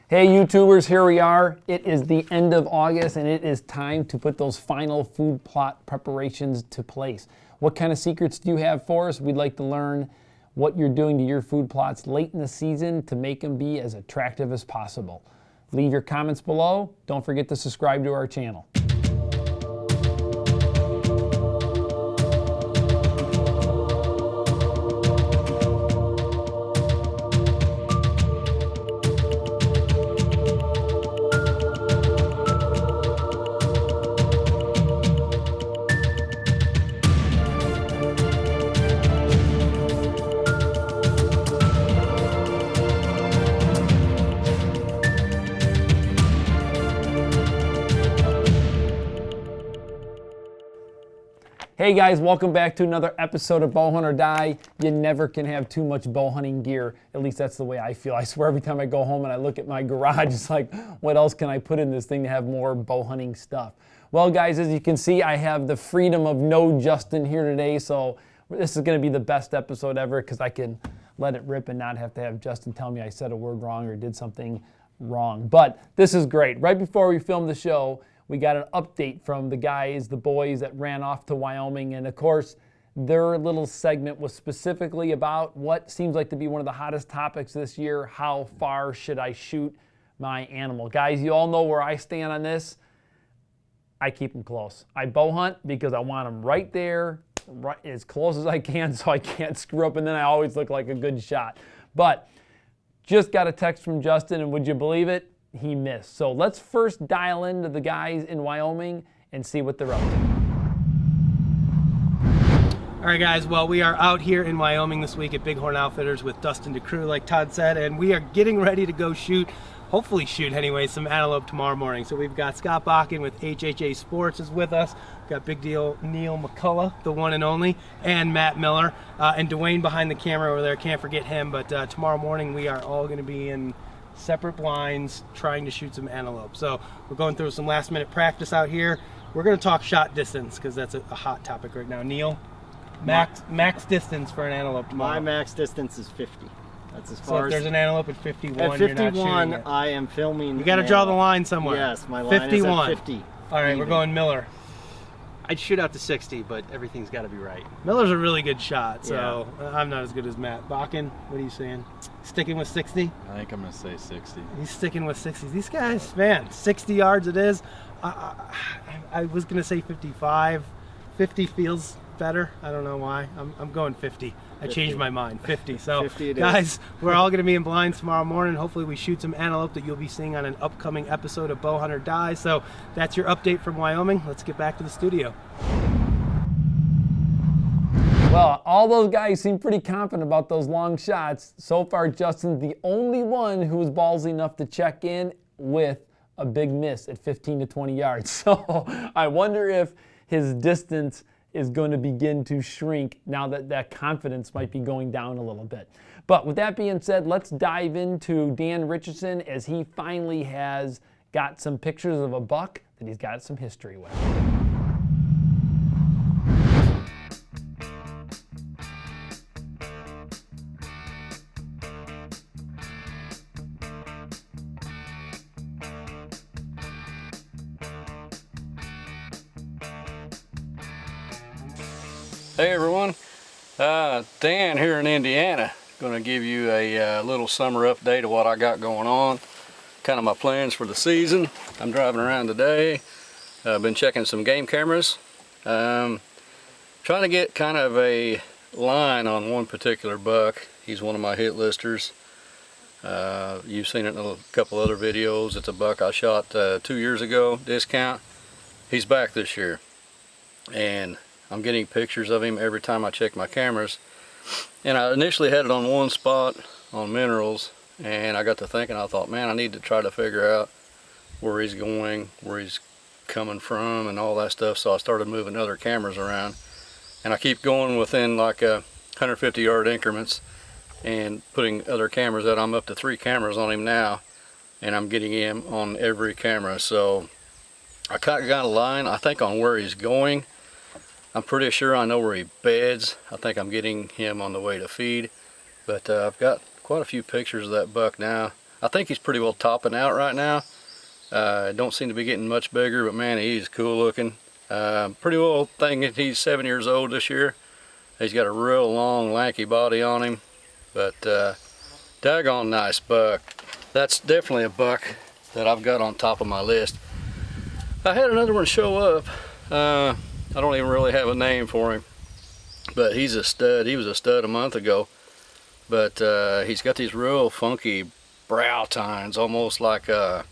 Hey YouTubers, here we are. It is the end of August and it is time to put those final food plot preparations to place. What kind of secrets do you have for us? We'd like to learn what you're doing to your food plots late in the season to make them be as attractive as possible. Leave your comments below. Don't forget to subscribe to our channel. Hey guys, welcome back to another episode of Bowhunt or Die. You never can have too much bow hunting gear. At least that's the way I feel. I swear every time I go home and I look at my garage, it's like, what else can I put in this thing to have more bow hunting stuff? Well guys, as you can see, I have the freedom of no Justin here today, so this is gonna be the best episode ever because I can let it rip and not have to have Justin tell me I said a word wrong or did something wrong. But this is great. Right before we filmed the show, we got an update from the guys, the boys that ran off to Wyoming, and of course, their little segment was specifically about what seems like to be one of the hottest topics this year: how far should I shoot my animal? Guys, you all know where I stand on this. I keep them close. I bow hunt because I want them right there, right, as close as I can so I can't screw up, and then I always look like a good shot. But just got a text from Justin, and would you believe it? He missed. So let's first dial into the guys in Wyoming and see what they're up to. All right guys, well, we are out here in Wyoming this week at Bighorn Outfitters with Dustin DeCrew, like Todd said, and we are getting ready to go shoot, hopefully shoot anyway, some antelope tomorrow morning. So we've got Scott Bakken with HHA Sports is with us. We've got big deal Neal McCullough, the one and only, and Matt Miller, and Dwayne behind the camera over there. Can't forget him, but tomorrow morning we are all going to be in separate blinds trying to shoot some antelope. So we're going through some last minute practice out here. We're going to talk shot distance because that's a hot topic right now. Neal, max distance for an antelope tomorrow. My max distance is 50. That's as So far if as there's an antelope at 51, at 51 you're not shooting it. I am filming. You got to draw the line somewhere. Yes, my line 51. Is at 50. All right, we're going Miller. I'd shoot out to 60, but everything's got to be right. Miller's a really good shot, so Yeah. I'm not as good as Matt. Bakken, what are you saying? Sticking with 60? I think I'm going to say 60. He's sticking with 60. These guys, man, 60 yards it is. I was going to say 55. 50 feels better. I don't know why. I'm going 50. I changed my mind. 50. So 50 guys, we're all going to be in blinds tomorrow morning. Hopefully we shoot some antelope that you'll be seeing on an upcoming episode of Bowhunt or Die. So that's your update from Wyoming. Let's get back to the studio. Well, all those guys seem pretty confident about those long shots. So far, Justin's the only one who was ballsy enough to check in with a big miss at 15 to 20 yards. So I wonder if his distance is going to begin to shrink now that that confidence might be going down a little bit. But with that being said, let's dive into Dan Richardson as he finally has got some pictures of a buck that he's got some history with. Hey everyone, Dan here in Indiana. Going to give you a little summer update of what I got going on. Kind of my plans for the season. I'm driving around today. I've been checking some game cameras. Trying to get kind of a line on one particular buck. He's one of my hit listers. You've seen it in a couple other videos. It's a buck I shot 2 years ago, discount. He's back this year. And I'm getting pictures of him every time I check my cameras. And I initially had it on one spot on minerals, and I got to thinking, I thought, man, I need to try to figure out where he's going, where he's coming from, and all that stuff. So I started moving other cameras around. And I keep going within like 150 yard increments and putting other cameras out. I'm up to 3 cameras on him now, and I'm getting him on every camera. So I kind of got a line, I think, on where he's going. I'm pretty sure I know where he beds. I think I'm getting him on the way to feed. But I've got quite a few pictures of that buck now. I think he's pretty well topping out right now. Don't seem to be getting much bigger, but man, he's cool looking. Pretty well thinking he's 7 years old this year. He's got a real long, lanky body on him, but daggone nice buck. That's definitely a buck that I've got on top of my list. I had another one show up. I don't even really have a name for him, but he's a stud. He was a stud a month ago, but he's got these real funky brow tines, almost like I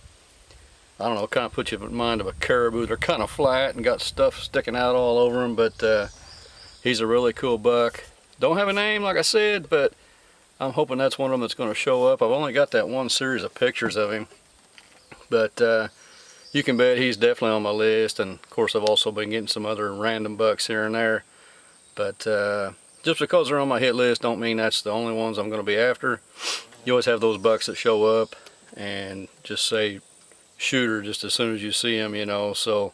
don't know, kind of put you in mind of a caribou. They're kind of flat and got stuff sticking out all over them, but he's a really cool buck. Don't have a name, like I said, but I'm hoping that's one of them that's going to show up. I've only got that one series of pictures of him, but you can bet he's definitely on my list. And of course, I've also been getting some other random bucks here and there, but just because they're on my hit list don't mean that's the only ones I'm going to be after. You always have those bucks that show up and just say shooter just as soon as you see them, you know, so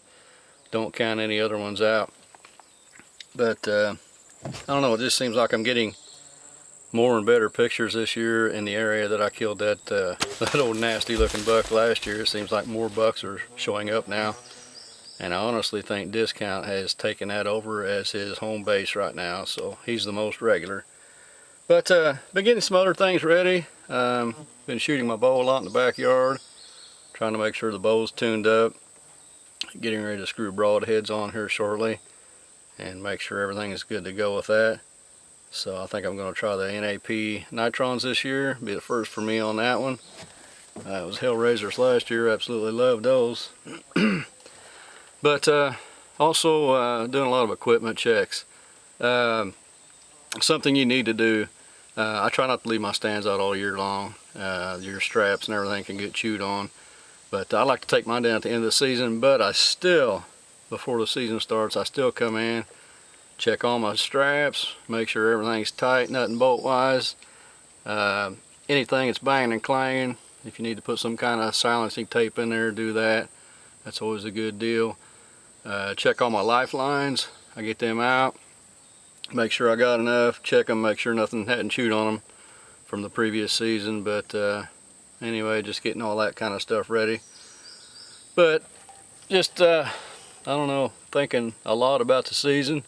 don't count any other ones out. But I don't know, it just seems like I'm getting more and better pictures this year in the area that I killed that old nasty looking buck last year. It seems like more bucks are showing up now, and I honestly think Discount has taken that over as his home base right now, so he's the most regular. But been getting some other things ready. Been shooting my bow a lot in the backyard, trying to make sure the bow's tuned up, getting ready to screw broadheads on here shortly and make sure everything is good to go with that. So I think I'm going to try the NAP Nitrons this year. Be the first for me on that one. It was Hellraisers last year. Absolutely loved those. But also doing a lot of equipment checks. Something you need to do. I try not to leave my stands out all year long. Your straps and everything can get chewed on. But I like to take mine down at the end of the season. But I still, before the season starts, I still come in, check all my straps, make sure everything's tight, nothing bolt wise. Anything that's banging and clanging, if you need to put some kind of silencing tape in there, do that. That's always a good deal. Check all my lifelines. I get them out, make sure I got enough, check them, make sure nothing hadn't chewed on them from the previous season. But anyway, just getting all that kind of stuff ready. But just I don't know, thinking a lot about the season.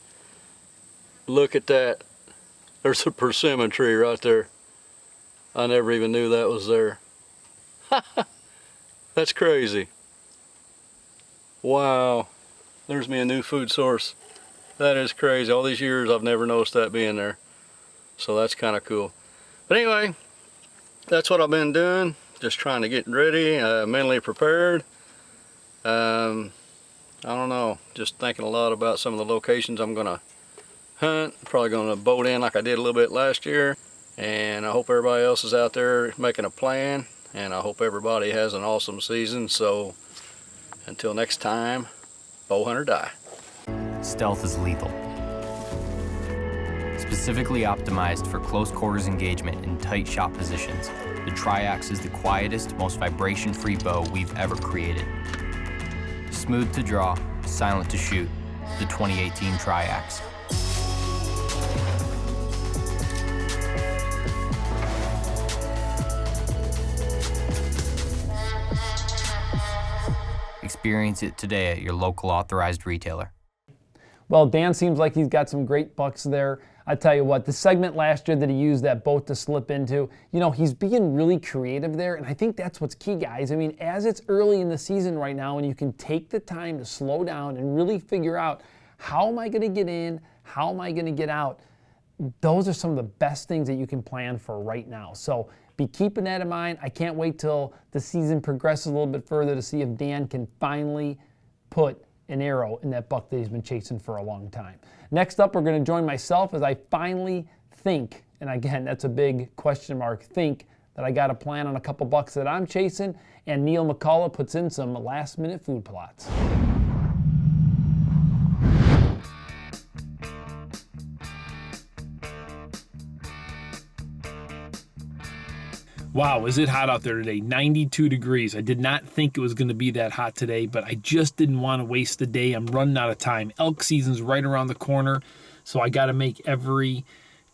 Look at that. There's a persimmon tree right there. I never even knew that was there. That's crazy. Wow. There's me a new food source. That is crazy. All these years I've never noticed that being there. So that's kind of cool. But anyway, that's what I've been doing. Just trying to get ready, mentally prepared. I don't know. Just thinking a lot about some of the locations I'm going to hunt. Probably going to boat in like I did a little bit last year. And I hope everybody else is out there making a plan. And I hope everybody has an awesome season. So until next time, bow hunt or die. Stealth is lethal. Specifically optimized for close quarters engagement in tight shot positions, the Triax is the quietest, most vibration-free bow we've ever created. Smooth to draw, silent to shoot, the 2018 Triax. Experience it today at your local authorized retailer. Well, Dan seems like he's got some great bucks there. I tell you what, the segment last year that he used that boat to slip into, you know, he's being really creative there, and I think that's what's key, guys. I mean, as it's early in the season right now, and you can take the time to slow down and really figure out, how am I going to get in? How am I going to get out? Those are some of the best things that you can plan for right now. So be keeping that in mind. I can't wait till the season progresses a little bit further to see if Dan can finally put an arrow in that buck that he's been chasing for a long time. Next up, we're going to join myself as I finally think, and again, that's a big question mark, think that I got a plan on a couple bucks that I'm chasing, and Neal McCullough puts in some last-minute food plots. Wow, is it hot out there today? 92 degrees. I did not think it was going to be that hot today, but I just didn't want to waste the day. I'm running out of time. Elk season's right around the corner, so I got to make every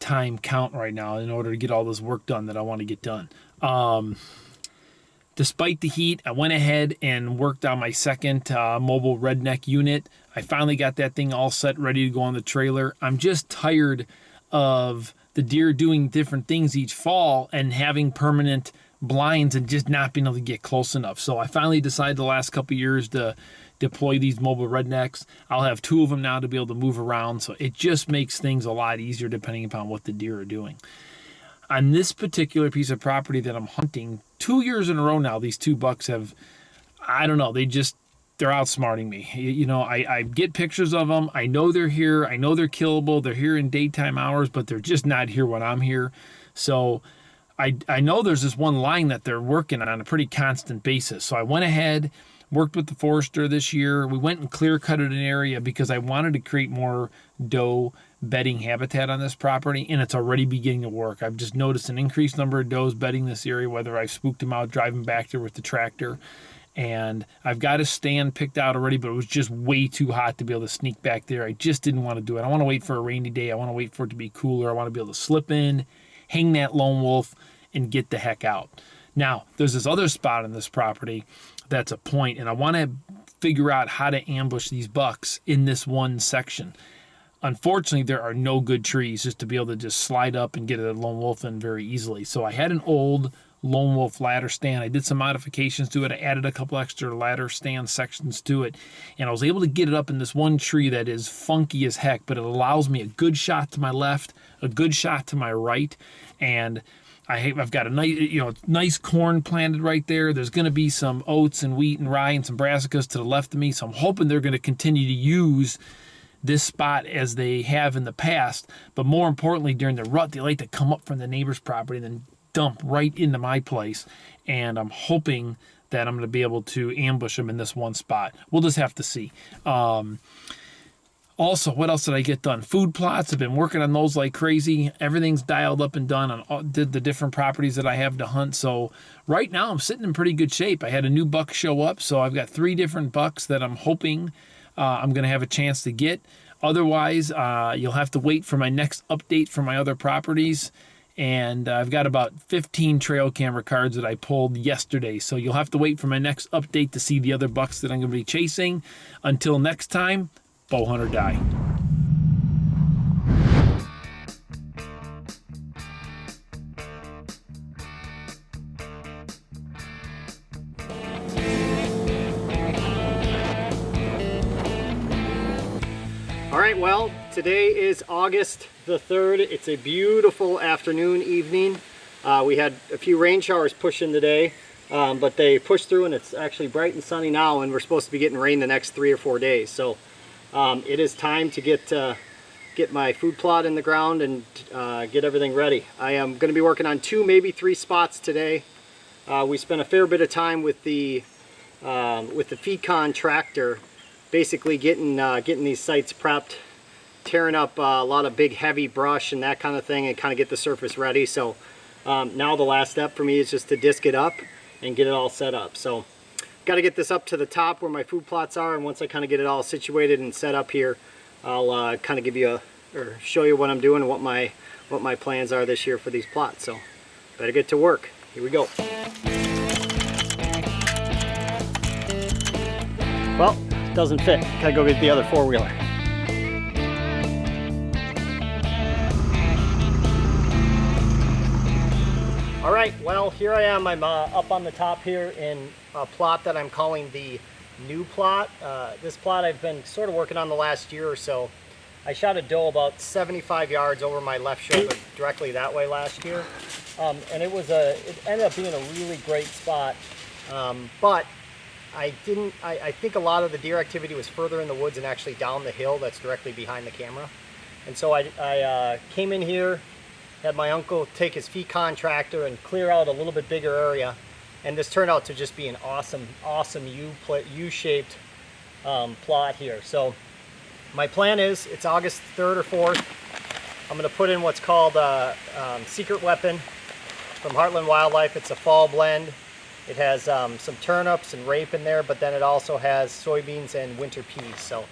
time count right now in order to get all this work done that I want to get done. despite the heat, I went ahead and worked on my second mobile redneck unit. I finally got that thing all set, ready to go on the trailer. I'm just tired of the deer doing different things each fall and having permanent blinds and just not being able to get close enough. So I finally decided the last couple of years to deploy these mobile rednecks. I'll have 2 of them now to be able to move around. So it just makes things a lot easier depending upon what the deer are doing. On this particular piece of property that I'm hunting, 2 years in a row now, these 2 bucks have, I don't know, they're outsmarting me. You know, I get pictures of them. I know they're here. I know they're killable. They're here in daytime hours, but they're just not here when I'm here. So I know there's this one line that they're working on a pretty constant basis. So I went ahead, worked with the forester this year. We went and clear-cutted an area because I wanted to create more doe bedding habitat on this property, and it's already beginning to work. I've just noticed an increased number of does bedding this area, whether I've spooked them out driving back there with the tractor. And I've got a stand picked out already, but it was just way too hot to be able to sneak back there. I just didn't want to do it. I want to wait for a rainy day. I want to wait for it to be cooler. I want to be able to slip in, hang that lone wolf, and get the heck out. Now, there's this other spot on this property that's a point, and I want to figure out how to ambush these bucks in this one section. Unfortunately, there are no good trees just to be able to just slide up and get a lone wolf in very easily. So I had an old lone wolf ladder stand. I did some modifications to it. I added a couple extra ladder stand sections to it, and I was able to get it up in this one tree that is funky as heck, but it allows me a good shot to my left, a good shot to my right, and I've got a nice corn planted right there. There's going to be some oats and wheat and rye and some brassicas to the left of me, so I'm hoping they're going to continue to use this spot as they have in the past. But more importantly, during the rut, they like to come up from the neighbor's property and then dump right into my place. And I'm hoping that I'm going to be able to ambush them in this one spot. We'll just have to see. Also, what else did I get done? Food plots. I've been working on those like crazy. Everything's dialed up and done on the different properties that I have to hunt. So right now I'm sitting in pretty good shape. I had a new buck show up, so I've got 3 different bucks that I'm hoping I'm going to have a chance to get. Otherwise, you'll have to wait for my next update for my other properties. And I've got about 15 trail camera cards that I pulled yesterday. So you'll have to wait for my next update to see the other bucks that I'm going to be chasing. Until next time, bow hunt or die. All right, well, today is August the 3rd. It's a beautiful afternoon, evening. We had a few rain showers push in today, but they pushed through and it's actually bright and sunny now, and we're supposed to be getting rain the next 3 or 4 days. So it is time to get my food plot in the ground and get everything ready. I am going to be working on 2, maybe 3 spots today. We spent a fair bit of time with the Fecon tractor, basically getting these sites prepped, tearing up a lot of big heavy brush and that kind of thing, and kind of get the surface ready. So now the last step for me is just to disc it up and get it all set up. So got to get this up to the top where my food plots are, and once I kind of get it all situated and set up here, I'll kind of give you or show you what I'm doing and what my plans are this year for these plots. So better get to work. Here we go. Well, it doesn't fit. Gotta go get the other 4-wheeler. All right, well, here I am. I'm up on the top here in a plot that I'm calling the new plot. This plot I've been sort of working on the last year or so. I shot a doe about 75 yards over my left shoulder directly that way last year. And it ended up being a really great spot. But I think a lot of the deer activity was further in the woods and actually down the hill that's directly behind the camera. And so I came in here, had my uncle take his Fecon tractor and clear out a little bit bigger area, and this turned out to just be an awesome U-shaped plot here. So my plan is, it's August 3rd or 4th. I'm going to put in what's called a secret weapon from Heartland Wildlife. It's a fall blend. It has some turnips and rape in there, but then it also has soybeans and winter peas. So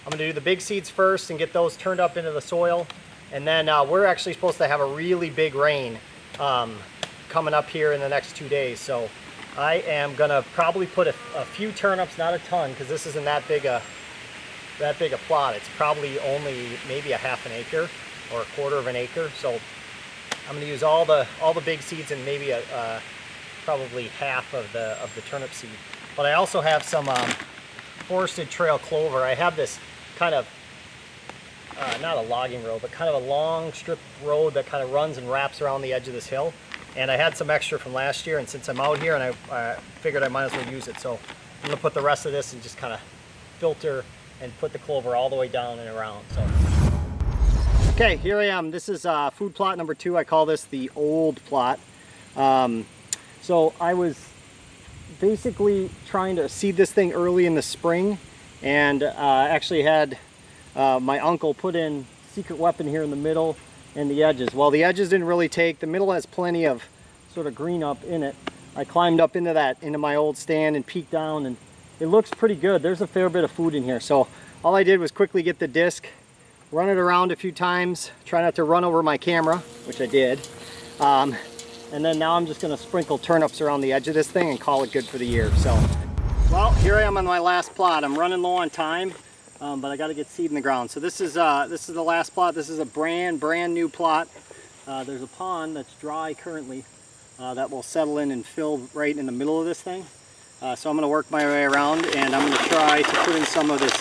I'm going to do the big seeds first and get those turned up into the soil. And then we're actually supposed to have a really big rain coming up here in the next 2 days. So I am gonna probably put a few turnips, not a ton, because this isn't that big a plot. It's probably only maybe a half an acre or a quarter of an acre. So I'm gonna use all the big seeds and maybe probably half of the turnip seed. But I also have some forested trail clover. I have this kind of not a logging road, but kind of a long strip road that kind of runs and wraps around the edge of this hill. And I had some extra from last year, and since I'm out here, and I figured I might as well use it. So I'm gonna put the rest of this and just kind of filter and put the clover all the way down and around. So, okay, here I am. This is food plot number 2. I call this the old plot. So I was basically trying to seed this thing early in the spring, and actually had my uncle put in secret weapon here in the middle and the edges. Well, the edges didn't really take. The middle has plenty of sort of green up in it. I climbed up into my old stand and peeked down, and it looks pretty good. There's a fair bit of food in here. So all I did was quickly get the disc, run it around a few times, try not to run over my camera, which I did. And then now I'm just gonna sprinkle turnips around the edge of this thing and call it good for the year. So, well, here I am on my last plot. I'm running low on time. But I got to get seed in the ground. So this is the last plot. This is a brand new plot. There's a pond that's dry currently that will settle in and fill right in the middle of this thing. So I'm going to work my way around, and I'm going to try to put in some of this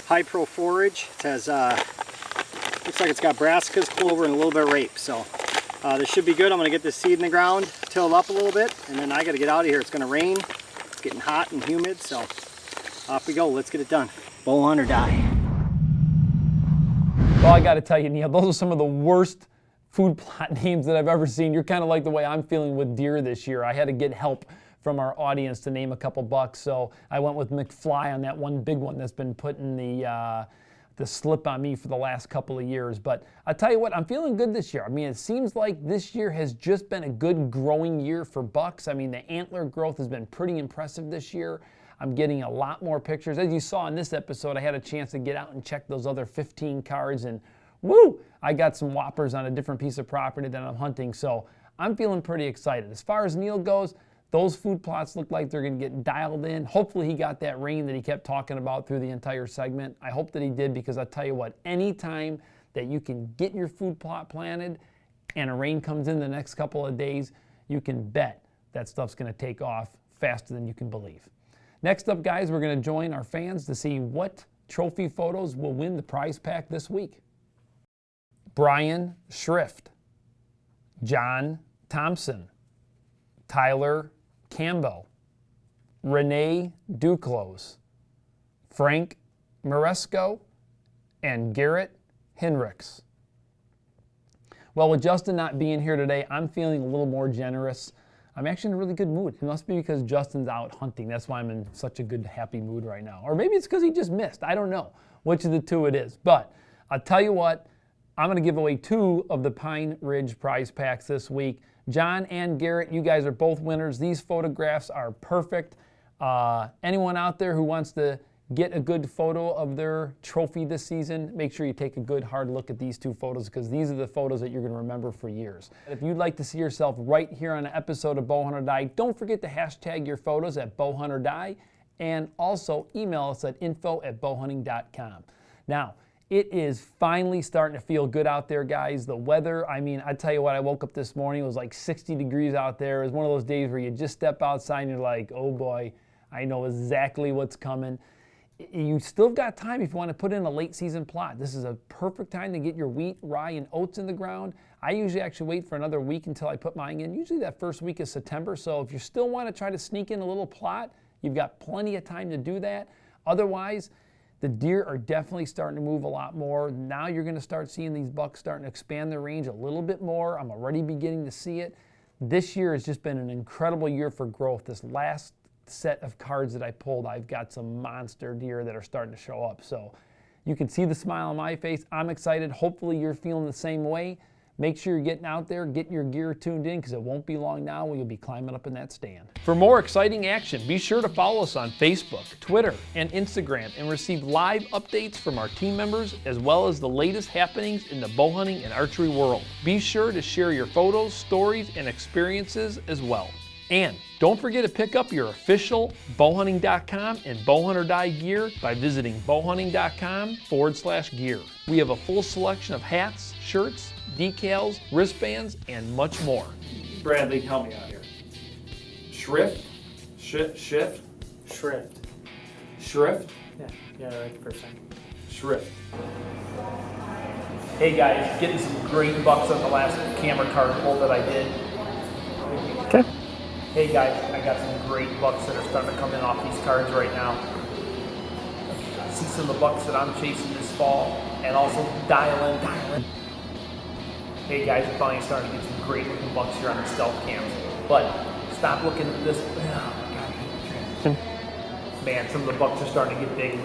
high pro forage. It has looks like it's got brassicas, clover, and a little bit of rape. So this should be good. I'm going to get this seed in the ground, till it up a little bit, and then I got to get out of here. It's going to rain. It's getting hot and humid, so off we go. Let's get it done. Bow hunt or die. Well, I got to tell you, Neal, those are some of the worst food plot names that I've ever seen. You're kind of like the way I'm feeling with deer this year. I had to get help from our audience to name a couple bucks, so I went with McFly on that one big one that's been putting the slip on me for the last couple of years. But I tell you what, I'm feeling good this year. I mean, it seems like this year has just been a good growing year for bucks. I mean, the antler growth has been pretty impressive this year. I'm getting a lot more pictures. As you saw in this episode, I had a chance to get out and check those other 15 cards, and woo, I got some whoppers on a different piece of property that I'm hunting, so I'm feeling pretty excited. As far as Neal goes, those food plots look like they're gonna get dialed in. Hopefully he got that rain that he kept talking about through the entire segment. I hope that he did, because I tell you what, anytime that you can get your food plot planted and a rain comes in the next couple of days, you can bet that stuff's gonna take off faster than you can believe. Next up, guys, we're going to join our fans to see what trophy photos will win the prize pack this week. Brian Schrift, John Thompson, Tyler Campbell, Renee Duclos, Frank Maresco, and Garrett Hinrichs. Well, with Justin not being here today, I'm feeling a little more generous. I'm actually in a really good mood. It must be because Justin's out hunting. That's why I'm in such a good, happy mood right now. Or maybe it's because he just missed. I don't know which of the two it is. But I'll tell you what, I'm going to give away 2 of the Pine Ridge prize packs this week. John and Garrett, you guys are both winners. These photographs are perfect. Anyone out there who wants to get a good photo of their trophy this season, make sure you take a good hard look at these 2 photos, because these are the photos that you're going to remember for years. If you'd like to see yourself right here on an episode of Bowhunt or Die, don't forget to hashtag your photos at Bowhunt or Die, and also email us at info@bowhunting.com. Now, it is finally starting to feel good out there, guys. The weather, I mean, I tell you what, I woke up this morning, it was like 60 degrees out there. It was one of those days where you just step outside and you're like, oh boy, I know exactly what's coming. You still got time if you want to put in a late season plot. This is a perfect time to get your wheat, rye, and oats in the ground. I usually actually wait for another week until I put mine in, usually that first week of September. So if you still want to try to sneak in a little plot, you've got plenty of time to do that. Otherwise, the deer are definitely starting to move a lot more. Now you're going to start seeing these bucks starting to expand their range a little bit more. I'm already beginning to see it. This year has just been an incredible year for growth. This last set of cards that I pulled, I've got some monster deer that are starting to show up. So you can see the smile on my face. I'm excited. Hopefully you're feeling the same way. Make sure you're getting out there, getting your gear tuned in, because it won't be long now when you'll be climbing up in that stand. For more exciting action, be sure to follow us on Facebook, Twitter, and Instagram, and receive live updates from our team members, as well as the latest happenings in the bow hunting and archery world. Be sure to share your photos, stories, and experiences as well. And don't forget to pick up your official bowhunting.com and bowhunter die gear by visiting bowhunting.com/gear. We have a full selection of hats, shirts, decals, wristbands, and much more. Bradley, help me out here. Shrift? Shift? Shrift. Shrift? Yeah, right the first time. Shrift. Hey guys, getting some great bucks on the last camera card pull that I did. Okay. Hey guys, I got some great bucks that are starting to come in off these cards right now. See some of the bucks that I'm chasing this fall, and also dial in. Hey guys, you're finally starting to get some great looking bucks here on the stealth cams. But stop looking at this. Oh, God, man, some of the bucks are starting to get big.